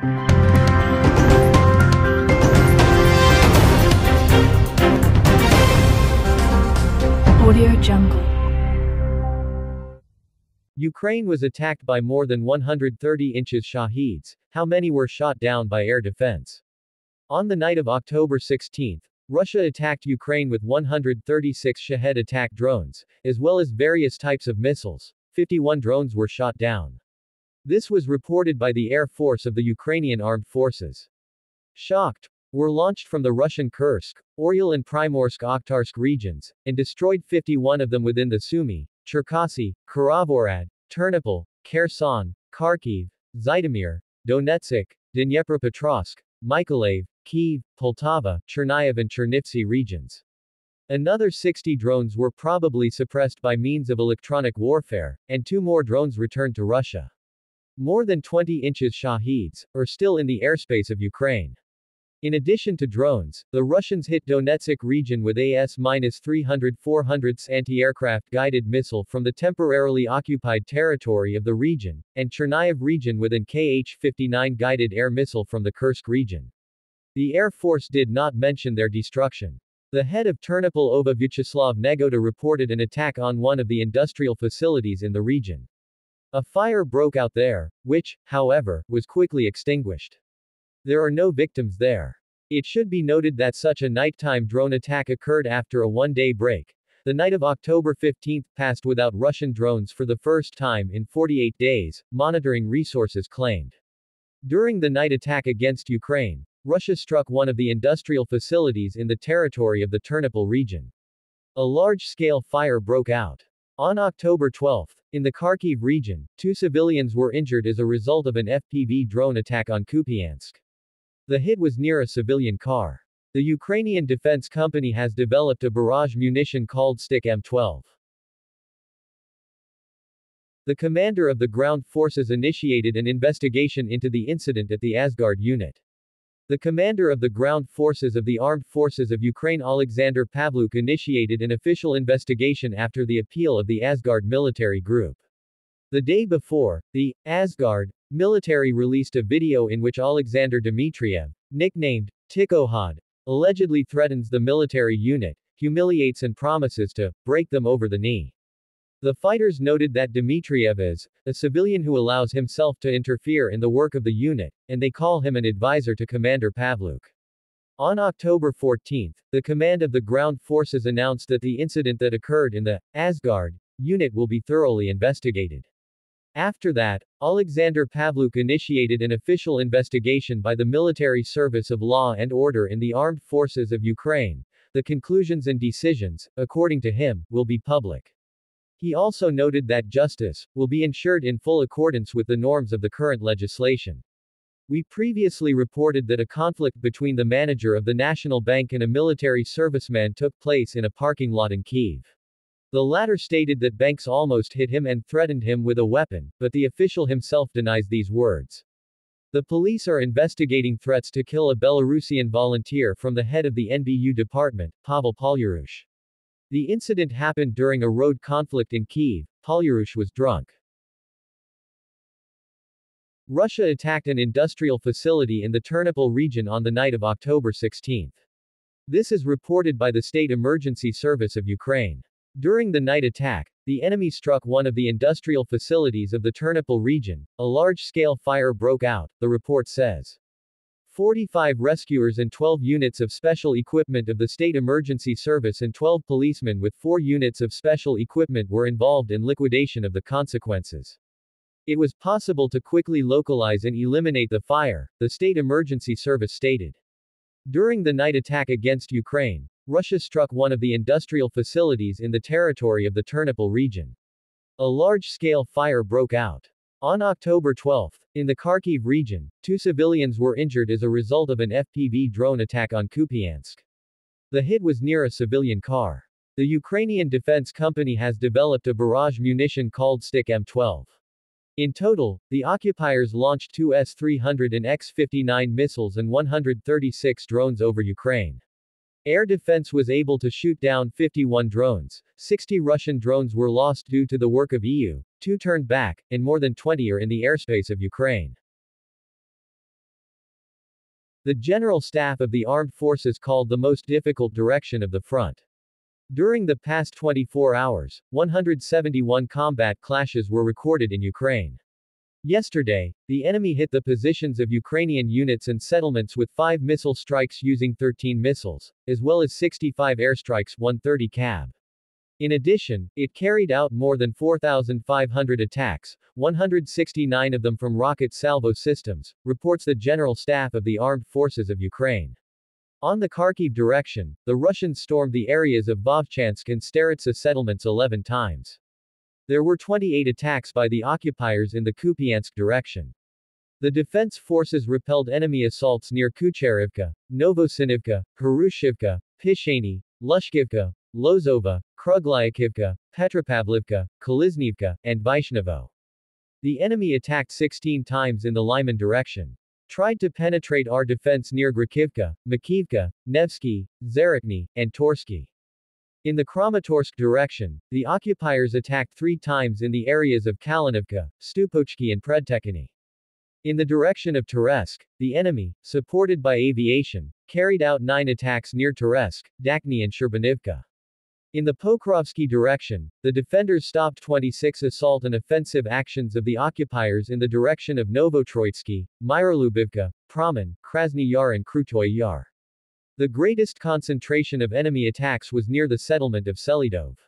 Audio Jungle. Ukraine was attacked by more than 130 inches Shaheeds. How many were shot down by air defense? On the night of October 16, Russia attacked Ukraine with 136 Shahed attack drones, as well as various types of missiles. 51 drones were shot down. This was reported by the Air Force of the Ukrainian Armed Forces. Shocked were launched from the Russian Kursk, Oryol and Primorsk-Akhtarsk regions, and destroyed 51 of them within the Sumy, Cherkasy, Kirovohrad, Ternopil, Kherson, Kharkiv, Zhytomyr, Donetsk, Dnipropetrovsk, Mykolaiv, Kyiv, Poltava, Chernihiv and Chernivtsi regions. Another 60 drones were probably suppressed by means of electronic warfare, and 2 more drones returned to Russia. More than 20 inches Shaheeds are still in the airspace of Ukraine. In addition to drones, the Russians hit Donetsk region with AS-300-400s anti-aircraft guided missile from the temporarily occupied territory of the region, and Chernihiv region with an Kh-59 guided air missile from the Kursk region. The Air Force did not mention their destruction. The head of Ternopil OVA Vyacheslav Negoda reported an attack on one of the industrial facilities in the region. A fire broke out there, which, however, was quickly extinguished. There are no victims there. It should be noted that such a nighttime drone attack occurred after a one-day break. The night of October 15 passed without Russian drones for the first time in 48 days, monitoring resources claimed. During the night attack against Ukraine, Russia struck one of the industrial facilities in the territory of the Ternopil region. A large-scale fire broke out. On October 12, in the Kharkiv region, 2 civilians were injured as a result of an FPV drone attack on Kupiansk. The hit was near a civilian car. The Ukrainian defense company has developed a barrage munition called Stick M12. The commander of the ground forces initiated an investigation into the incident at the Asgard unit. The commander of the ground forces of the Armed Forces of Ukraine Alexander Pavluk initiated an official investigation after the appeal of the Asgard military group. The day before, the Asgard military released a video in which Alexander Dmitriev, nicknamed Tikhohad, allegedly threatens the military unit, humiliates and promises to break them over the knee. The fighters noted that Dmitriev is a civilian who allows himself to interfere in the work of the unit, and they call him an advisor to Commander Pavluk. On October 14, the command of the ground forces announced that the incident that occurred in the Asgard unit will be thoroughly investigated. After that, Alexander Pavluk initiated an official investigation by the Military Service of Law and Order in the Armed Forces of Ukraine. The conclusions and decisions, according to him, will be public. He also noted that justice will be ensured in full accordance with the norms of the current legislation. We previously reported that a conflict between the manager of the National Bank and a military serviceman took place in a parking lot in Kyiv. The latter stated that banks almost hit him and threatened him with a weapon, but the official himself denies these words. The police are investigating threats to kill a Belarusian volunteer from the head of the NBU department, Pavel Polyarush. The incident happened during a road conflict in Kyiv. Polyarush was drunk. Russia attacked an industrial facility in the Ternopil region on the night of October 16. This is reported by the State Emergency Service of Ukraine. During the night attack, the enemy struck one of the industrial facilities of the Ternopil region. A large-scale fire broke out, the report says. 45 rescuers and 12 units of special equipment of the State Emergency Service and 12 policemen with 4 units of special equipment were involved in liquidation of the consequences. It was possible to quickly localize and eliminate the fire, the State Emergency Service stated. During the night attack against Ukraine, Russia struck one of the industrial facilities in the territory of the Ternopil region. A large-scale fire broke out. On October 12, in the Kharkiv region, 2 civilians were injured as a result of an FPV drone attack on Kupiansk. The hit was near a civilian car. The Ukrainian defense company has developed a barrage munition called Stick M12. In total, the occupiers launched 2 S-300 and X-59 missiles and 136 drones over Ukraine. Air defense was able to shoot down 51 drones, 60 Russian drones were lost due to the work of EU, 2 turned back, and more than 20 are in the airspace of Ukraine. The General Staff of the Armed Forces called the most difficult direction of the front. During the past 24 hours, 171 combat clashes were recorded in Ukraine. Yesterday, the enemy hit the positions of Ukrainian units and settlements with 5 missile strikes using 13 missiles, as well as 65 airstrikes, 130 cab. In addition, it carried out more than 4,500 attacks, 169 of them from rocket salvo systems, reports the General Staff of the Armed Forces of Ukraine. On the Kharkiv direction, the Russians stormed the areas of Vovchansk and Staritsa settlements 11 times. There were 28 attacks by the occupiers in the Kupiansk direction. The defense forces repelled enemy assaults near Kucherivka, Novosinivka, Harushivka, Pishany, Lushkivka, Lozova, Kruglyakivka, Petropavlivka, Kaliznivka, and Vaishnovo. The enemy attacked 16 times in the Lyman direction. Tried to penetrate our defense near Grakivka, Makivka, Nevsky, Zarakny, and Torsky. In the Kramatorsk direction, the occupiers attacked 3 times in the areas of Kalinovka, Stupochki and Predtekany. In the direction of Teresk, the enemy, supported by aviation, carried out 9 attacks near Teresk, Dakny and Sherbanivka. In the Pokrovsky direction, the defenders stopped 26 assault and offensive actions of the occupiers in the direction of Novotroitsky, Myrolubivka, Pramen, Krasny Yar and Krutoy Yar. The greatest concentration of enemy attacks was near the settlement of Selidov.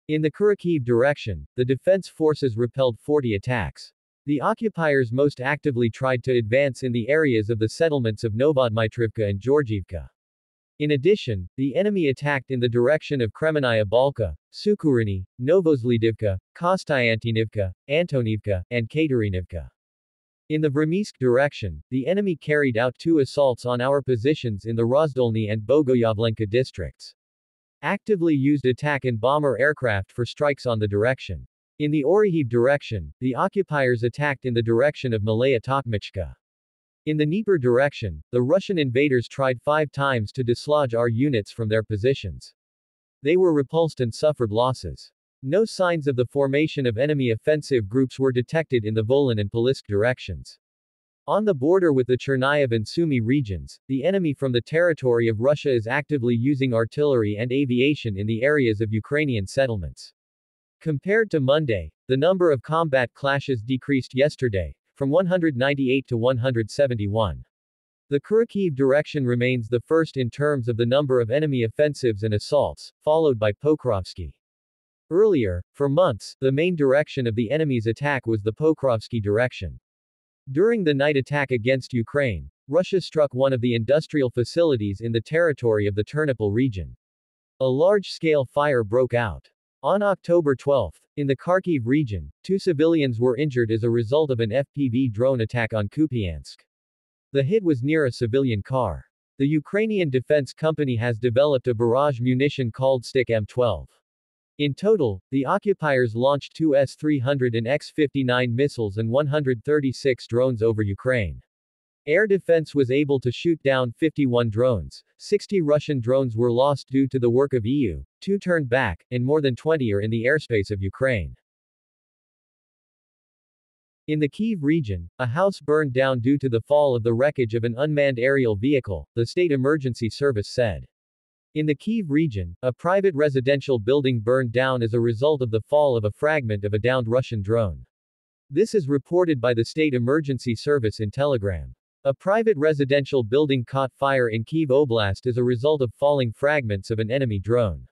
In the Kharkiv direction, the defense forces repelled 40 attacks. The occupiers most actively tried to advance in the areas of the settlements of Novodmitrivka and Georgievka. In addition, the enemy attacked in the direction of Kremenaya Balka, Sukuriny, Novozlidivka, Kostyantinivka, Antonivka, and Katerinivka. In the Vremysk direction, the enemy carried out 2 assaults on our positions in the Rozdolny and Bogoyavlenka districts. Actively used attack and bomber aircraft for strikes on the direction. In the Orihiev direction, the occupiers attacked in the direction of Malaya Tokmachka. In the Dnieper direction, the Russian invaders tried 5 times to dislodge our units from their positions. They were repulsed and suffered losses. No signs of the formation of enemy offensive groups were detected in the Volyn and Polisk directions. On the border with the Chernihiv and Sumy regions, the enemy from the territory of Russia is actively using artillery and aviation in the areas of Ukrainian settlements. Compared to Monday, the number of combat clashes decreased yesterday, from 198 to 171. The Kharkiv direction remains the first in terms of the number of enemy offensives and assaults, followed by Pokrovsky. Earlier, for months, the main direction of the enemy's attack was the Pokrovsky direction. During the night attack against Ukraine, Russia struck one of the industrial facilities in the territory of the Ternopil region. A large-scale fire broke out. On October 12, in the Kharkiv region, 2 civilians were injured as a result of an FPV drone attack on Kupiansk. The hit was near a civilian car. The Ukrainian Defense Company has developed a barrage munition called Stick M12. In total, the occupiers launched 2 S-300 and X-59 missiles and 136 drones over Ukraine. Air defense was able to shoot down 51 drones, 60 Russian drones were lost due to the work of EU, 2 turned back, and more than 20 are in the airspace of Ukraine. In the Kyiv region, a house burned down due to the fall of the wreckage of an unmanned aerial vehicle, the state emergency service said. In the Kyiv region, a private residential building burned down as a result of the fall of a fragment of a downed Russian drone. This is reported by the state emergency service in Telegram. A private residential building caught fire in Kyiv Oblast as a result of falling fragments of an enemy drone.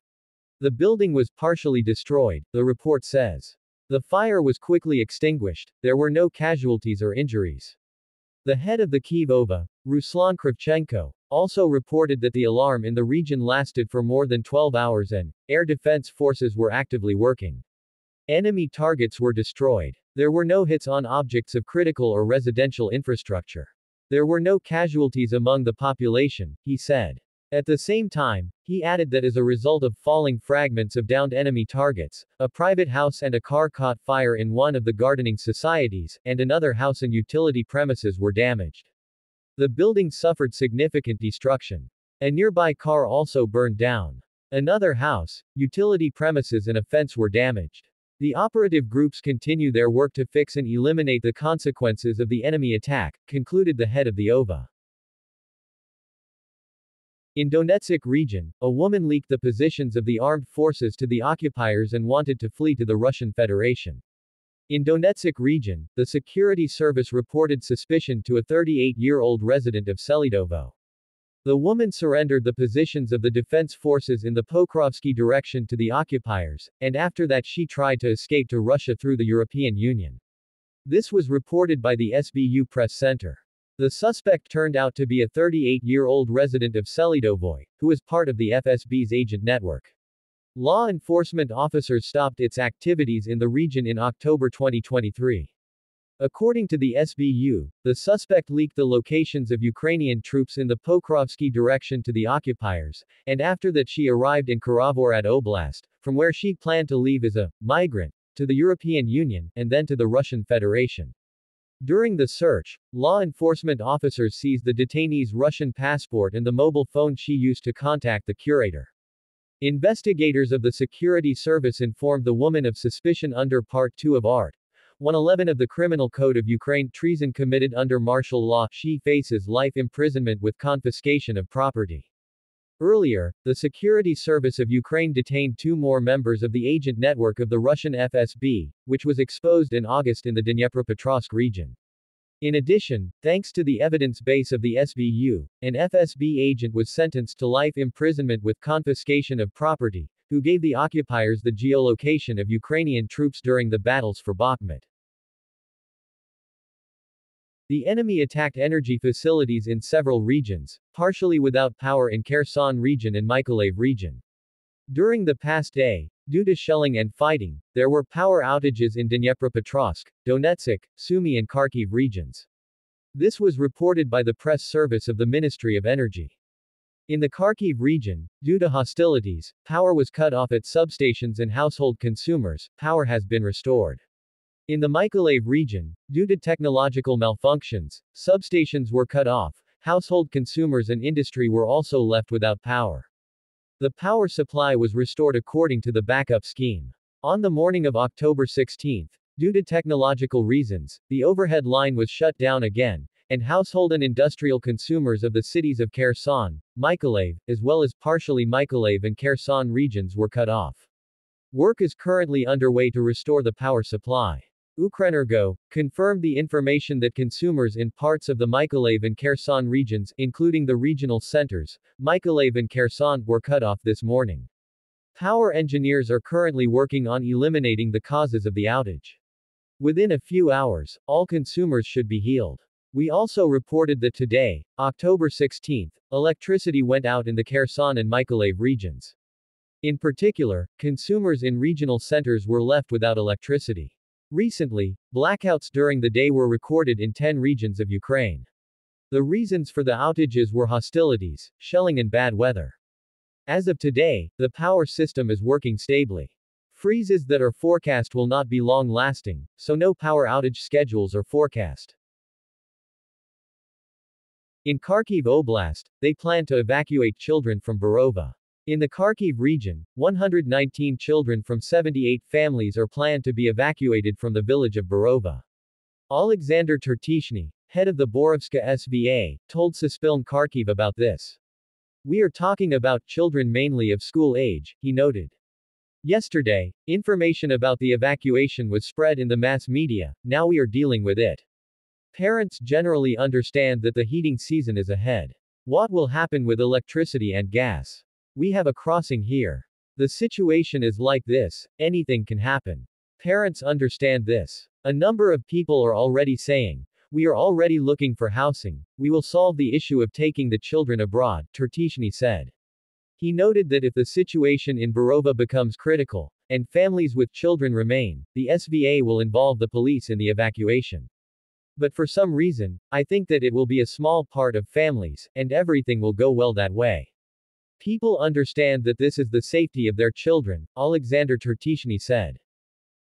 The building was partially destroyed, the report says. The fire was quickly extinguished, there were no casualties or injuries. The head of the Kyiv OVA, Ruslan Kravchenko, also reported that the alarm in the region lasted for more than 12 hours and air defense forces were actively working. Enemy targets were destroyed. There were no hits on objects of critical or residential infrastructure. There were no casualties among the population, he said. At the same time, he added that as a result of falling fragments of downed enemy targets, a private house and a car caught fire in one of the gardening societies, and another house and utility premises were damaged. The building suffered significant destruction. A nearby car also burned down. Another house, utility premises and a fence were damaged. The operative groups continue their work to fix and eliminate the consequences of the enemy attack, concluded the head of the OVA. In Donetsk region, a woman leaked the positions of the armed forces to the occupiers and wanted to flee to the Russian Federation. In Donetsk region, the security service reported suspicion to a 38-year-old resident of Selidovo. The woman surrendered the positions of the defense forces in the Pokrovsky direction to the occupiers, and after that she tried to escape to Russia through the European Union. This was reported by the SBU press center. The suspect turned out to be a 38-year-old resident of Selidovo, who was part of the FSB's agent network. Law enforcement officers stopped its activities in the region in October 2023. According to the SBU, the suspect leaked the locations of Ukrainian troops in the Pokrovsky direction to the occupiers, and after that she arrived in Kirovohrad Oblast, from where she planned to leave as a migrant to the European Union, and then to the Russian Federation. During the search, law enforcement officers seized the detainee's Russian passport and the mobile phone she used to contact the curator. Investigators of the security service informed the woman of suspicion under Part 2 of Art. 111 of the Criminal Code of Ukraine. Treason committed under martial law. She faces life imprisonment with confiscation of property. Earlier, the Security Service of Ukraine detained 2 more members of the agent network of the Russian FSB, which was exposed in August in the Dnipropetrovsk region. In addition, thanks to the evidence base of the SBU, an FSB agent was sentenced to life imprisonment with confiscation of property, who gave the occupiers the geolocation of Ukrainian troops during the battles for Bakhmut. The enemy attacked energy facilities in several regions, partially without power in Kherson region and Mykolaiv region. During the past day, due to shelling and fighting, there were power outages in Dnipropetrovsk, Donetsk, Sumy and Kharkiv regions. This was reported by the press service of the Ministry of Energy. In the Kharkiv region, due to hostilities, power was cut off at substations and household consumers. Power has been restored. In the Mykolaiv region, due to technological malfunctions, substations were cut off, household consumers and industry were also left without power. The power supply was restored according to the backup scheme. On the morning of October 16, due to technological reasons, the overhead line was shut down again, and household and industrial consumers of the cities of Kherson, Mykolaiv, as well as partially Mykolaiv and Kherson regions were cut off. Work is currently underway to restore the power supply. Ukrenergo confirmed the information that consumers in parts of the Mykolaiv and Kherson regions, including the regional centers, Mykolaiv and Kherson, were cut off this morning. Power engineers are currently working on eliminating the causes of the outage. Within a few hours, all consumers should be healed. We also reported that today, October 16, electricity went out in the Kherson and Mykolaiv regions. In particular, consumers in regional centers were left without electricity. Recently, blackouts during the day were recorded in 10 regions of Ukraine. The reasons for the outages were hostilities, shelling and bad weather. As of today, the power system is working stably. Freezes that are forecast will not be long-lasting, so no power outage schedules are forecast. In Kharkiv Oblast, they plan to evacuate children from Borova. In the Kharkiv region, 119 children from 78 families are planned to be evacuated from the village of Borova. Alexander Tertishny, head of the Borovska SVA, told Suspiln Kharkiv about this. "We are talking about children mainly of school age," he noted. Yesterday, information about the evacuation was spread in the mass media. Now we are dealing with it. Parents generally understand that the heating season is ahead. What will happen with electricity and gas? We have a crossing here. The situation is like this, anything can happen. Parents understand this. A number of people are already saying, we are already looking for housing, we will solve the issue of taking the children abroad, Tertishny said. He noted that if the situation in Borova becomes critical, and families with children remain, the SVA will involve the police in the evacuation. But for some reason, I think that it will be a small part of families, and everything will go well that way. People understand that this is the safety of their children, Alexander Tertishny said.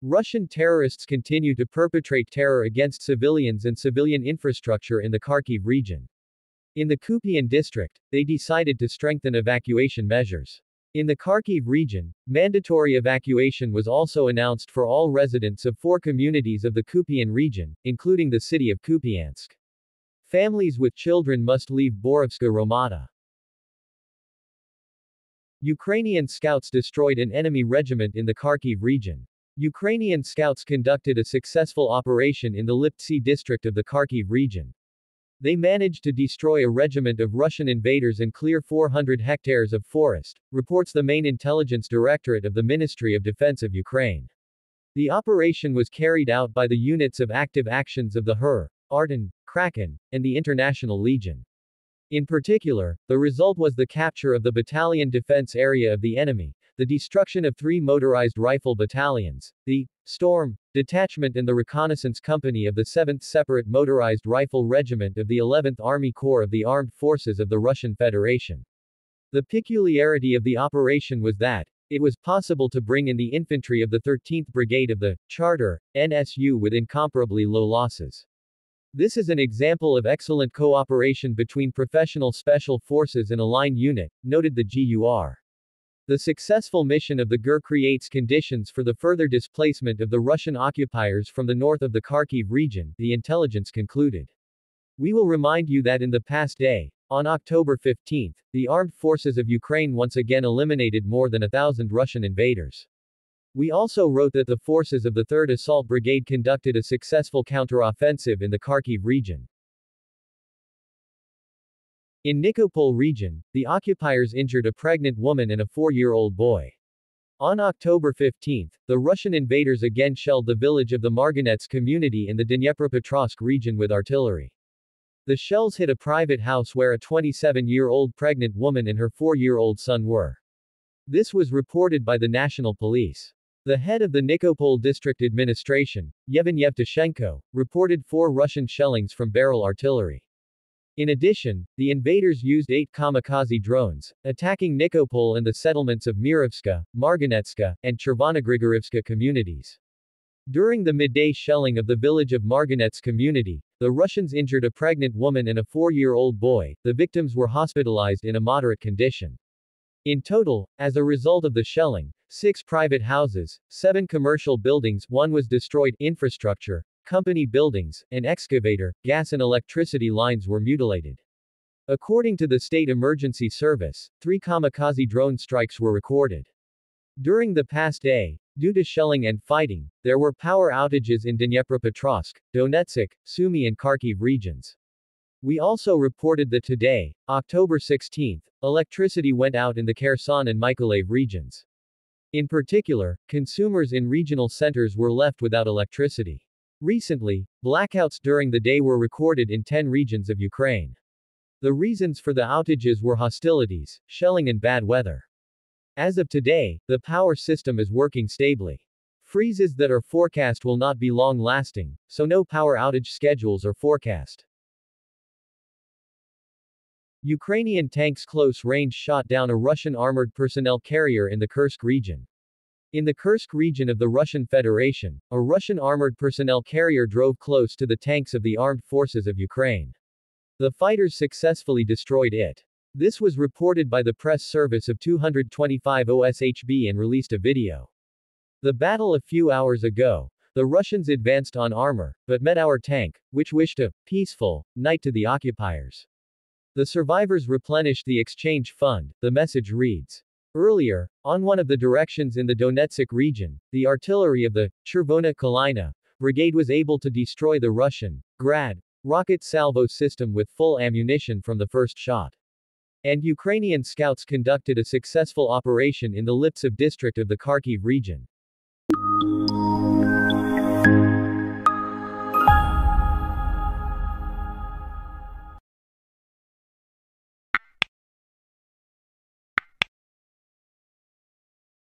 Russian terrorists continue to perpetrate terror against civilians and civilian infrastructure in the Kharkiv region. In the Kupian district, they decided to strengthen evacuation measures. In the Kharkiv region, mandatory evacuation was also announced for all residents of 4 communities of the Kupian region, including the city of Kupiansk. Families with children must leave Borovska Romata. Ukrainian scouts destroyed an enemy regiment in the Kharkiv region. Ukrainian scouts conducted a successful operation in the Liptsy district of the Kharkiv region. They managed to destroy a regiment of Russian invaders and clear 400 hectares of forest, reports the main intelligence directorate of the Ministry of Defense of Ukraine. The operation was carried out by the units of active actions of the HUR, Arten, Kraken, and the International Legion. In particular, the result was the capture of the battalion defense area of the enemy, the destruction of 3 motorized rifle battalions, the Storm Detachment and the Reconnaissance Company of the 7th Separate Motorized Rifle Regiment of the 11th Army Corps of the Armed Forces of the Russian Federation. The peculiarity of the operation was that it was possible to bring in the infantry of the 13th Brigade of the Charter NSU with incomparably low losses. This is an example of excellent cooperation between professional special forces and a line unit, noted the GUR. The successful mission of the GUR creates conditions for the further displacement of the Russian occupiers from the north of the Kharkiv region, the intelligence concluded. We will remind you that in the past day, on October 15, the armed forces of Ukraine once again eliminated more than 1,000 Russian invaders. We also wrote that the forces of the 3rd Assault Brigade conducted a successful counteroffensive in the Kharkiv region. In Nikopol region, the occupiers injured a pregnant woman and a 4-year-old boy. On October 15, the Russian invaders again shelled the village of the Marganets community in the Dnipropetrovsk region with artillery. The shells hit a private house where a 27-year-old pregnant woman and her 4-year-old son were. This was reported by the National Police. The head of the Nikopol district administration, Yevhen Yevtushenko, reported 4 Russian shellings from barrel artillery. In addition, the invaders used 8 kamikaze drones, attacking Nikopol and the settlements of Mirovska, Marganetska, and Chervonogrigorivska communities. During the midday shelling of the village of Marganets community, the Russians injured a pregnant woman and a 4-year-old boy. The victims were hospitalized in a moderate condition. In total, as a result of the shelling, 6 private houses, 7 commercial buildings, 1 was destroyed, infrastructure, company buildings, an excavator, gas and electricity lines were mutilated. According to the State Emergency Service, 3 kamikaze drone strikes were recorded. During the past day, due to shelling and fighting, there were power outages in Dnipropetrovsk, Donetsk, Sumy and Kharkiv regions. We also reported that today, October 16, electricity went out in the Kherson and Mykolaiv regions. In particular, consumers in regional centers were left without electricity. Recently, blackouts during the day were recorded in 10 regions of Ukraine. The reasons for the outages were hostilities, shelling and bad weather. As of today, the power system is working stably. Freezes that are forecast will not be long-lasting, so no power outage schedules are forecast. Ukrainian tanks close-range shot down a Russian armored personnel carrier in the Kursk region. In the Kursk region of the Russian Federation, a Russian armored personnel carrier drove close to the tanks of the armed forces of Ukraine. The fighters successfully destroyed it. This was reported by the press service of 225 OSHB and released a video. The battle a few hours ago, the Russians advanced on armor, but met our tank, which wished a peaceful night to the occupiers. The survivors replenished the exchange fund, the message reads. Earlier, on one of the directions in the Donetsk region, the artillery of the Chervona Kalina brigade was able to destroy the Russian Grad rocket salvo system with full ammunition from the first shot. And Ukrainian scouts conducted a successful operation in the Liptsev district of the Kharkiv region.